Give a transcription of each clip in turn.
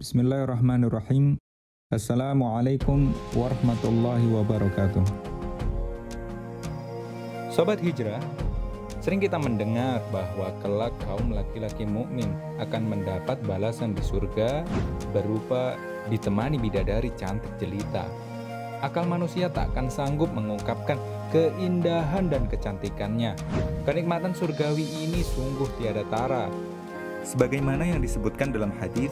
Bismillahirrahmanirrahim. Assalamualaikum warahmatullahi wabarakatuh. Sobat Hijrah, sering kita mendengar bahwa kelak kaum laki-laki mukmin akan mendapat balasan di surga berupa ditemani bidadari cantik jelita. Akal manusia tak akan sanggup mengungkapkan keindahan dan kecantikannya. Kenikmatan surgawi ini sungguh tiada tara. Sebagaimana yang disebutkan dalam hadis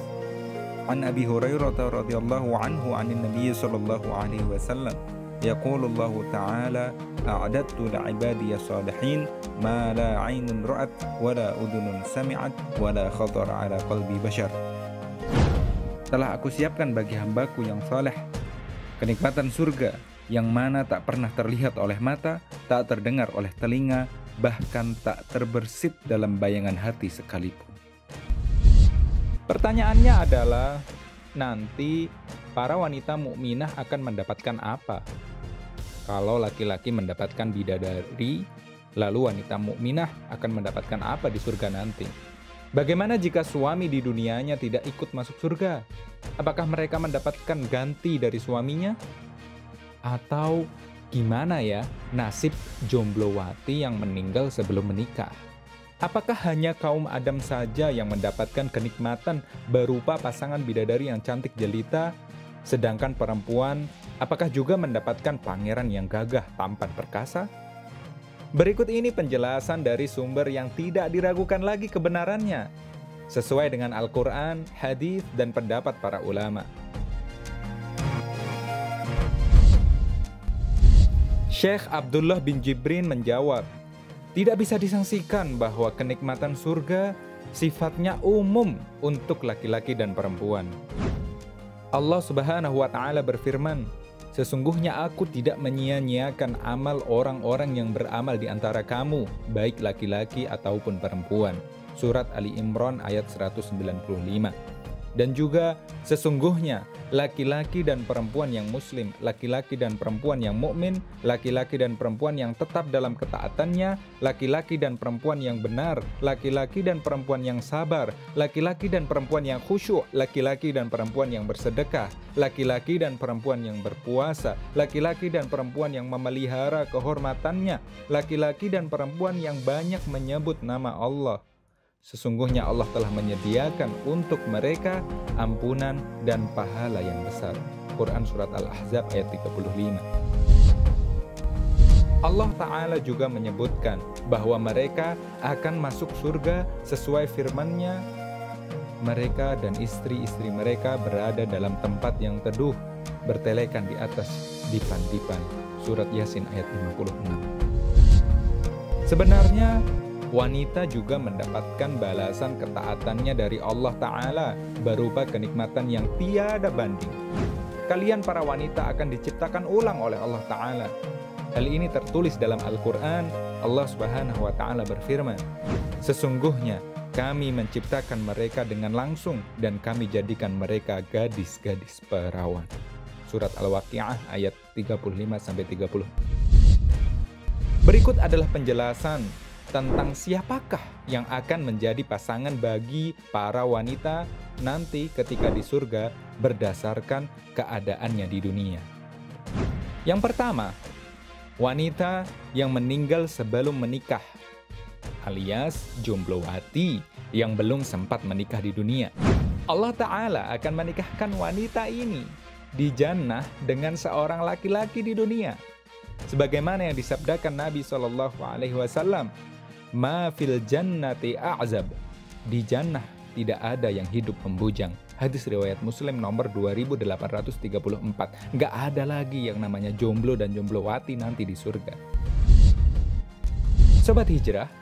An Abi Hurairah radhiyallahu anhu anin Nabi sallallahu alaihi wasallam yaqulu Allah ta'ala a'adtu li'ibadiy salihin ma la 'ainun ra'at wa la udhunun sami'at wa la khatara 'ala qalbi bashar. Telah aku siapkan bagi hambaku yang saleh kenikmatan surga yang mana tak pernah terlihat oleh mata, tak terdengar oleh telinga, bahkan tak terbersit dalam bayangan hati sekalipun. Pertanyaannya adalah, nanti para wanita mukminah akan mendapatkan apa? Kalau laki-laki mendapatkan bidadari, lalu wanita mukminah akan mendapatkan apa di surga nanti? Bagaimana jika suami di dunianya tidak ikut masuk surga? Apakah mereka mendapatkan ganti dari suaminya? Atau gimana ya nasib jomblowati yang meninggal sebelum menikah? Apakah hanya kaum Adam saja yang mendapatkan kenikmatan berupa pasangan bidadari yang cantik jelita, sedangkan perempuan apakah juga mendapatkan pangeran yang gagah tampan perkasa? Berikut ini penjelasan dari sumber yang tidak diragukan lagi kebenarannya, sesuai dengan Al-Quran, hadis, dan pendapat para ulama. Syekh Abdullah bin Jibrin menjawab, tidak bisa disangsikan bahwa kenikmatan surga sifatnya umum untuk laki-laki dan perempuan. Allah Subhanahu wa Ta'ala berfirman, sesungguhnya aku tidak menyia-nyiakan amal orang-orang yang beramal di antara kamu, baik laki-laki ataupun perempuan. Surat Ali Imran ayat 195. Dan juga sesungguhnya laki-laki dan perempuan yang muslim, laki-laki dan perempuan yang mukmin, laki-laki dan perempuan yang tetap dalam ketaatannya, laki-laki dan perempuan yang benar, laki-laki dan perempuan yang sabar, laki-laki dan perempuan yang khusyuk, laki-laki dan perempuan yang bersedekah, laki-laki dan perempuan yang berpuasa, laki-laki dan perempuan yang memelihara kehormatannya, laki-laki dan perempuan yang banyak menyebut nama Allah. Sesungguhnya Allah telah menyediakan untuk mereka ampunan dan pahala yang besar. Quran Surat Al-Ahzab ayat 35. Allah Ta'ala juga menyebutkan bahwa mereka akan masuk surga sesuai firman-Nya. Mereka dan istri-istri mereka berada dalam tempat yang teduh, bertelekan di atas dipan-dipan. Surat Yasin ayat 56. Sebenarnya wanita juga mendapatkan balasan ketaatannya dari Allah Ta'ala berupa kenikmatan yang tiada banding. Kalian para wanita akan diciptakan ulang oleh Allah Ta'ala. Hal ini tertulis dalam Al-Quran. Allah Subhanahu wa Ta'ala berfirman, sesungguhnya kami menciptakan mereka dengan langsung dan kami jadikan mereka gadis-gadis perawan. Surat Al-Waqi'ah ayat 35-30. Berikut adalah penjelasan tentang siapakah yang akan menjadi pasangan bagi para wanita nanti ketika di surga berdasarkan keadaannya di dunia. Yang pertama, wanita yang meninggal sebelum menikah, alias jomblowati yang belum sempat menikah di dunia. Allah Ta'ala akan menikahkan wanita ini di jannah dengan seorang laki-laki di dunia. Sebagaimana yang disabdakan Nabi SAW, ma fil jannati a'zab, di jannah tidak ada yang hidup membujang. Hadis riwayat Muslim nomor 2834. Nggak ada lagi yang namanya jomblo dan jomblowati nanti di surga. Sobat Hijrah,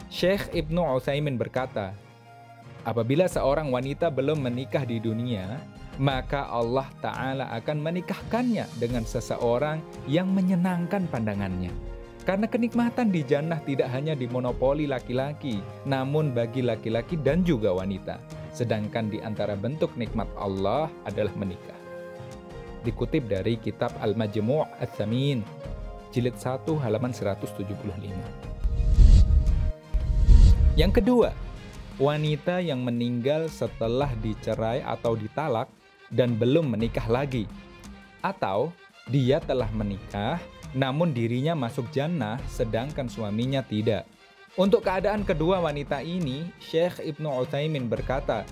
Syekh Ibnu Utsaimin berkata, apabila seorang wanita belum menikah di dunia, maka Allah Ta'ala akan menikahkannya dengan seseorang yang menyenangkan pandangannya. Karena kenikmatan di jannah tidak hanya dimonopoli laki-laki, namun bagi laki-laki dan juga wanita. Sedangkan di antara bentuk nikmat Allah adalah menikah. Dikutip dari kitab Al-Majmu' Ats-Tsamin, jilid 1 halaman 175. Yang kedua, wanita yang meninggal setelah dicerai atau ditalak dan belum menikah lagi. Atau dia telah menikah namun dirinya masuk jannah sedangkan suaminya tidak. Untuk keadaan kedua wanita ini, Syekh Ibnu Utsaimin berkata,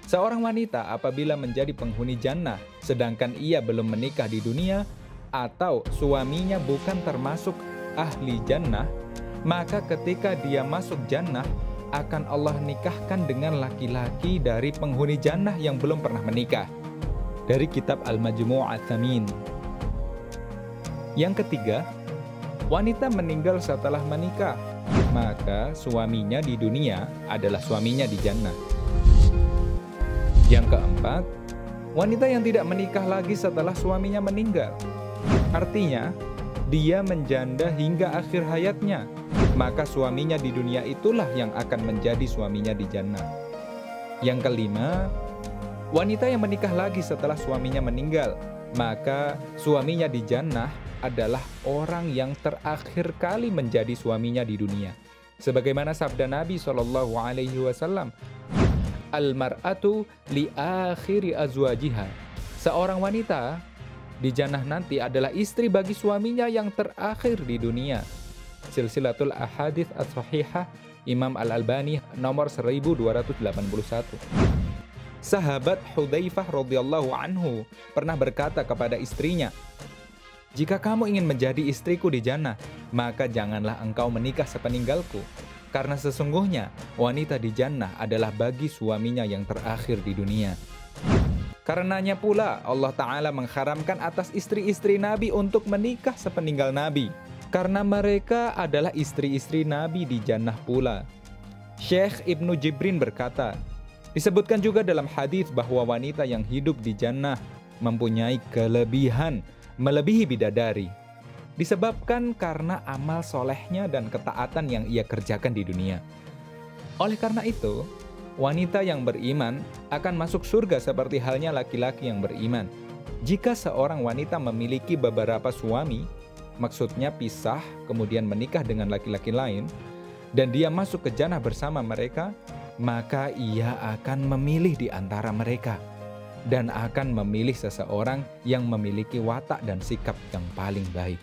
seorang wanita apabila menjadi penghuni jannah sedangkan ia belum menikah di dunia atau suaminya bukan termasuk ahli jannah, maka ketika dia masuk jannah akan Allah nikahkan dengan laki-laki dari penghuni jannah yang belum pernah menikah. Dari kitab Al-Majmu' Ats-Tsamin. Yang ketiga, wanita meninggal setelah menikah, maka suaminya di dunia adalah suaminya di jannah. Yang keempat, wanita yang tidak menikah lagi setelah suaminya meninggal. Artinya, dia menjanda hingga akhir hayatnya, maka suaminya di dunia itulah yang akan menjadi suaminya di jannah. Yang kelima, wanita yang menikah lagi setelah suaminya meninggal, maka suaminya di jannah adalah orang yang terakhir kali menjadi suaminya di dunia. Sebagaimana sabda Nabi SAW, Al-mar'atu li akhiri azwajiha. Seorang wanita di jannah nanti adalah istri bagi suaminya yang terakhir di dunia. Silsilatul Ahadits As-Shahihah Imam Al-Albani nomor 1281. Sahabat Hudzaifah radhiyallahu anhu pernah berkata kepada istrinya, "Jika kamu ingin menjadi istriku di jannah, maka janganlah engkau menikah sepeninggalku, karena sesungguhnya wanita di jannah adalah bagi suaminya yang terakhir di dunia." Karenanya pula Allah Ta'ala mengharamkan atas istri-istri Nabi untuk menikah sepeninggal Nabi, karena mereka adalah istri-istri Nabi di jannah pula. Syekh Ibnu Jibrin berkata, disebutkan juga dalam hadis bahwa wanita yang hidup di jannah mempunyai kelebihan melebihi bidadari, disebabkan karena amal solehnya dan ketaatan yang ia kerjakan di dunia. Oleh karena itu, wanita yang beriman akan masuk surga seperti halnya laki-laki yang beriman. Jika seorang wanita memiliki beberapa suami, maksudnya pisah kemudian menikah dengan laki-laki lain, dan dia masuk ke jannah bersama mereka, maka ia akan memilih di antara mereka dan akan memilih seseorang yang memiliki watak dan sikap yang paling baik.